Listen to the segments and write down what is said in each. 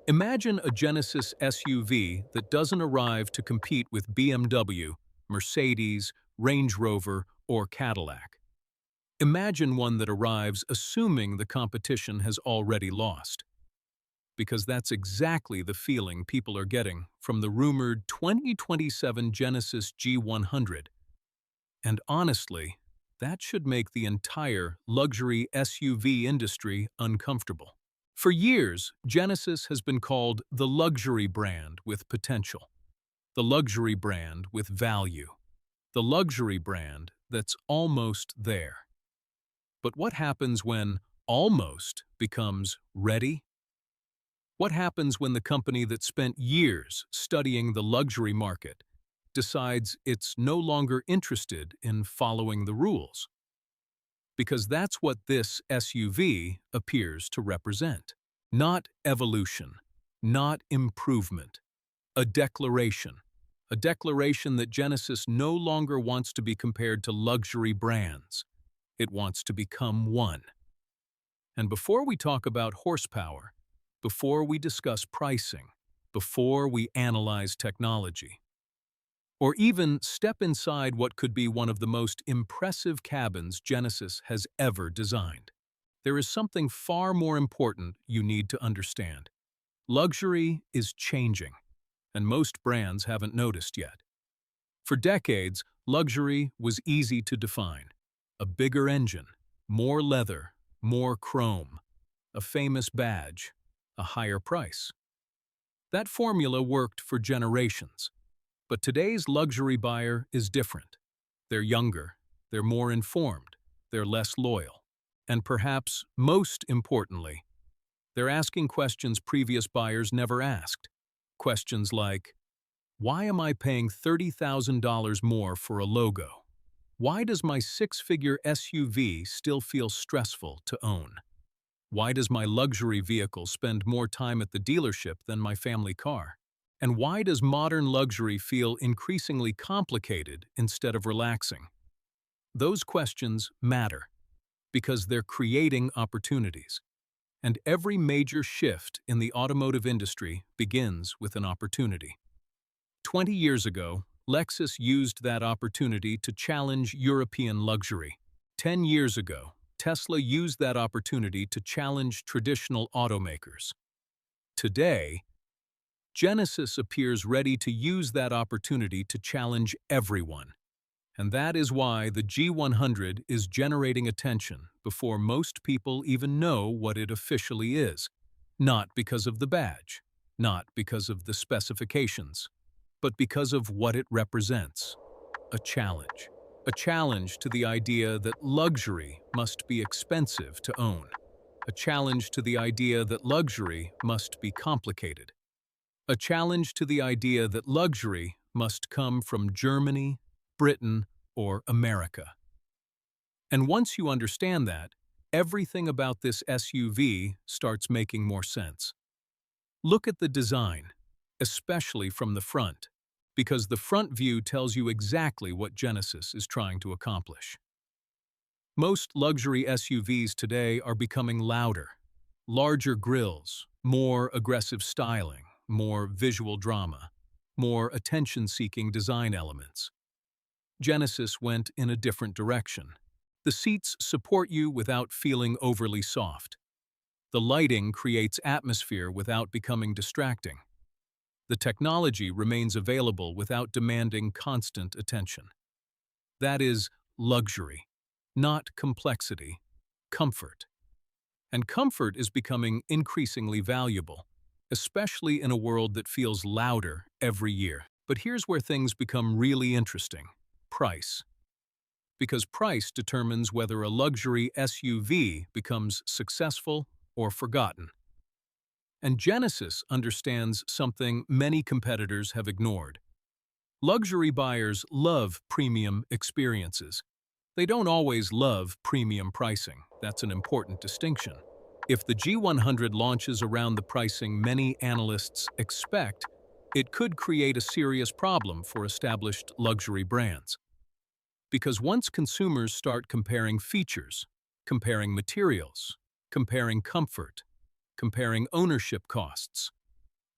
Imagine a Genesis SUV that doesn't arrive to compete with BMW, Mercedes, Range Rover, or Cadillac. Imagine one that arrives assuming the competition has already lost. Because that's exactly the feeling people are getting from the rumored 2027 Genesis G-100. And honestly, that should make the entire luxury SUV industry uncomfortable. For years, Genesis has been called the luxury brand with potential, the luxury brand with value, the luxury brand that's almost there. But what happens when almost becomes ready? What happens when the company that spent years studying the luxury market decides it's no longer interested in following the rules? Because that's what this SUV appears to represent. Not evolution, not improvement, a declaration. A declaration that Genesis no longer wants to be compared to luxury brands. It wants to become one. And before we talk about horsepower, before we discuss pricing, before we analyze technology, or even step inside what could be one of the most impressive cabins Genesis has ever designed, there is something far more important you need to understand. Luxury is changing, and most brands haven't noticed yet. For decades, luxury was easy to define. A bigger engine, more leather, more chrome, a famous badge, a higher price. That formula worked for generations. But today's luxury buyer is different. They're younger, they're more informed, they're less loyal. And perhaps most importantly, they're asking questions previous buyers never asked. Questions like, why am I paying $30,000 more for a logo? Why does my six-figure SUV still feel stressful to own? Why does my luxury vehicle spend more time at the dealership than my family car? And why does modern luxury feel increasingly complicated instead of relaxing? Those questions matter because they're creating opportunities. And every major shift in the automotive industry begins with an opportunity. 20 years ago, Lexus used that opportunity to challenge European luxury. 10 years ago, Tesla used that opportunity to challenge traditional automakers. Today, Genesis appears ready to use that opportunity to challenge everyone. And that is why the G-100 is generating attention before most people even know what it officially is. Not because of the badge, not because of the specifications, but because of what it represents. A challenge. A challenge to the idea that luxury must be expensive to own. A challenge to the idea that luxury must be complicated. A challenge to the idea that luxury must come from Germany, Britain, or America. And once you understand that, everything about this SUV starts making more sense. Look at the design, especially from the front, because the front view tells you exactly what Genesis is trying to accomplish. Most luxury SUVs today are becoming louder. Larger grilles, more aggressive styling, more visual drama, more attention-seeking design elements. Genesis went in a different direction. The seats support you without feeling overly soft. The lighting creates atmosphere without becoming distracting. The technology remains available without demanding constant attention. That is luxury, not complexity, comfort. And comfort is becoming increasingly valuable, especially in a world that feels louder every year. But here's where things become really interesting: price. Because price determines whether a luxury SUV becomes successful or forgotten. And Genesis understands something many competitors have ignored. Luxury buyers love premium experiences. They don't always love premium pricing. That's an important distinction. If the G-100 launches around the pricing many analysts expect, it could create a serious problem for established luxury brands. Because once consumers start comparing features, comparing materials, comparing comfort, comparing ownership costs,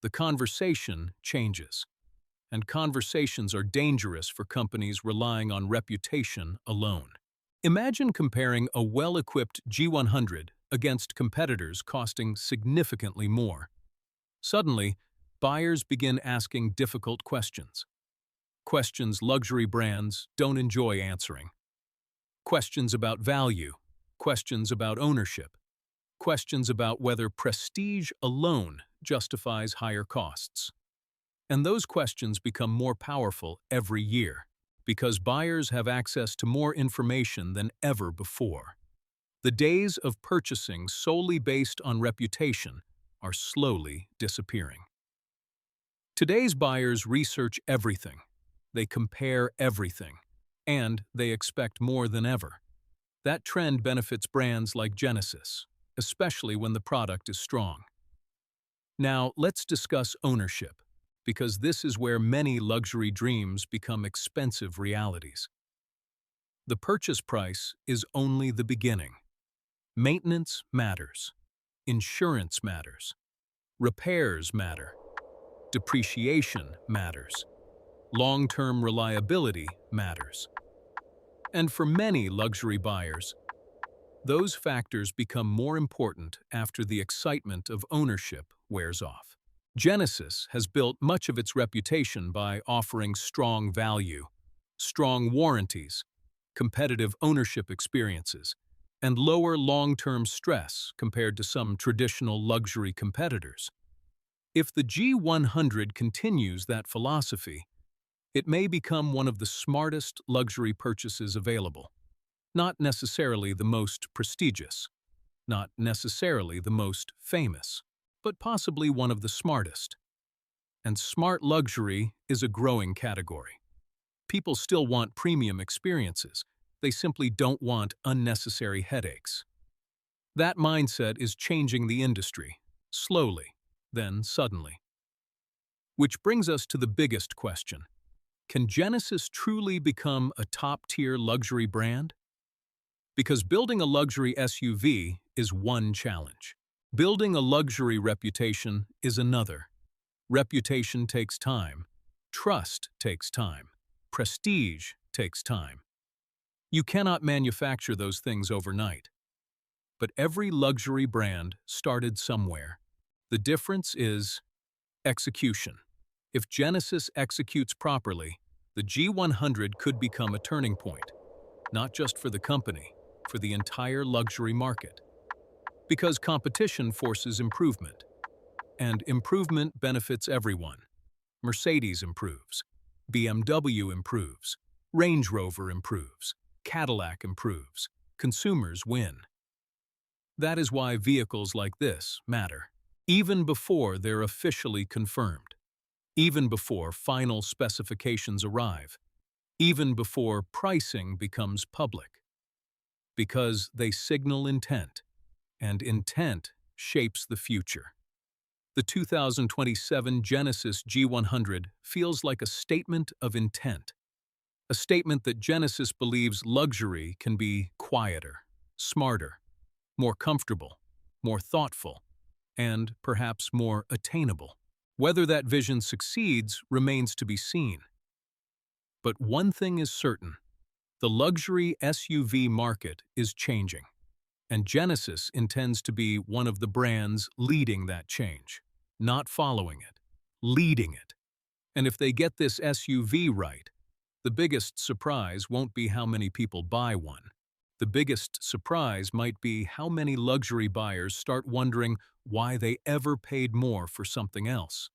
the conversation changes. And conversations are dangerous for companies relying on reputation alone. Imagine comparing a well-equipped G-100 against competitors costing significantly more. Suddenly, buyers begin asking difficult questions. Questions luxury brands don't enjoy answering. Questions about value, questions about ownership, questions about whether prestige alone justifies higher costs. And those questions become more powerful every year because buyers have access to more information than ever before. The days of purchasing solely based on reputation are slowly disappearing. Today's buyers research everything, they compare everything, and they expect more than ever. That trend benefits brands like Genesis, especially when the product is strong. Now, let's discuss ownership, because this is where many luxury dreams become expensive realities. The purchase price is only the beginning. Maintenance matters. Insurance matters. Repairs matter. Depreciation matters. Long-term reliability matters. And for many luxury buyers, those factors become more important after the excitement of ownership wears off. Genesis has built much of its reputation by offering strong value, strong warranties, competitive ownership experiences, and lower long-term stress compared to some traditional luxury competitors. If the G-100 continues that philosophy, it may become one of the smartest luxury purchases available. Not necessarily the most prestigious, not necessarily the most famous, but possibly one of the smartest. And smart luxury is a growing category. People still want premium experiences. They simply don't want unnecessary headaches. That mindset is changing the industry, slowly, then suddenly. Which brings us to the biggest question. Can Genesis truly become a top-tier luxury brand? Because building a luxury SUV is one challenge. Building a luxury reputation is another. Reputation takes time. Trust takes time. Prestige takes time. You cannot manufacture those things overnight. But every luxury brand started somewhere. The difference is execution. If Genesis executes properly, the G-100 could become a turning point, not just for the company, for the entire luxury market. Because competition forces improvement, and improvement benefits everyone. Mercedes improves, BMW improves, Range Rover improves, Cadillac improves, consumers win. That is why vehicles like this matter, even before they're officially confirmed, even before final specifications arrive, even before pricing becomes public. Because they signal intent, and intent shapes the future. The 2027 Genesis G-100 feels like a statement of intent, a statement that Genesis believes luxury can be quieter, smarter, more comfortable, more thoughtful, and perhaps more attainable. Whether that vision succeeds remains to be seen. But one thing is certain, the luxury SUV market is changing. And Genesis intends to be one of the brands leading that change, not following it, leading it. And if they get this SUV right, the biggest surprise won't be how many people buy one. The biggest surprise might be how many luxury buyers start wondering why they ever paid more for something else.